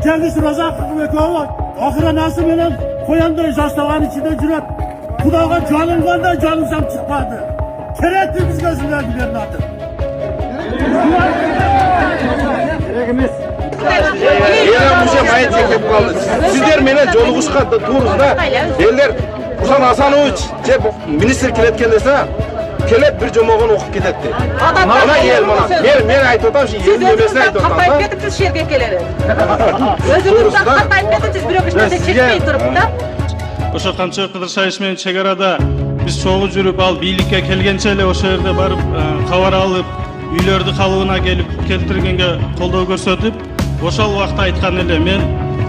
Geldi şurada ekova. Ahıra nasıl benim koyandığı yaşlavan içinde cüret. Kudağa canım var da canımsam çıkmadı. Keretli biz gözümler bilerin adı. Elen bu şey mayın çekip kaldı. Sizler menen joluguşkan turuz da. Eller Usan Hasanoviç, minister keletken dese, kelet bir jomoğun okup gidetti. Ona gel bana. Men ayıp otam şimdi. Siz özünüzden katlayıp ketipsiz şerge keleri. Özünüzden katlayıp ketipsiz bir öpüşmede çekmeyin durup da. Oşo Kamçı Kıdırşayış менен чегарада биз чогуу жүрүп ал бийликке келгенче эле ошо жерде барып кабар алып, үйлөрдү калыбына келип келтиргенге колдоо көрсөтүп, ошол убакта айткан эле мен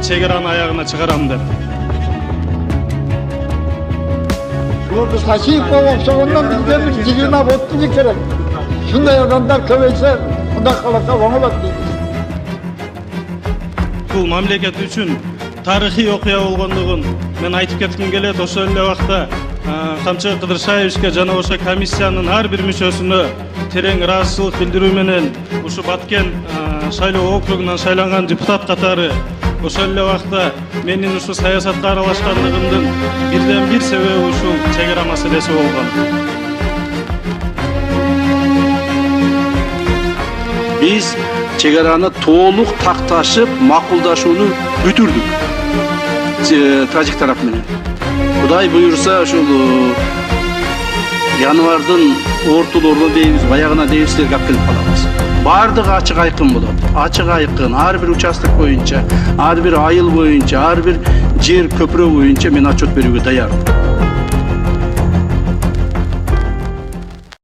чегараны аягына чыгарам деп. Biz Hasipov okşağından bizlerin zihine bottu kerek. Şunday adamlar köveyse, bundan kalaka ona bak deydi. Бул мамлекет үчүн тарыхый окуя болгондугун мен айтып кетким келет. Ошол эле убакта Камчы Кыдыршаевичке жана ошо комиссиянын ар бир мүчөсүнө терең ыраазычылык билдирүү менен ушу Баткен шайлоо округунан шайланган депутат катары ошол эле убакта менин ушу саясатка аралашкандыгымдын бирден бир себеби ушул чегара маселеси болгон. Biz çegarаны толук такташып, макулдашууну бүтүрдүк. Тажик тарап менен. Кудай буйрса, ушул январдын ортолорунда дейбиз, баягына дейбиз, силерге алып келип калабыз. Бардыгы ачык айкын болот. Ачык айкын, ар бир участок боюнча, ар бир айыл боюнча, ар бир жер көпүрө боюнча мен отчет берүүгө даярмын.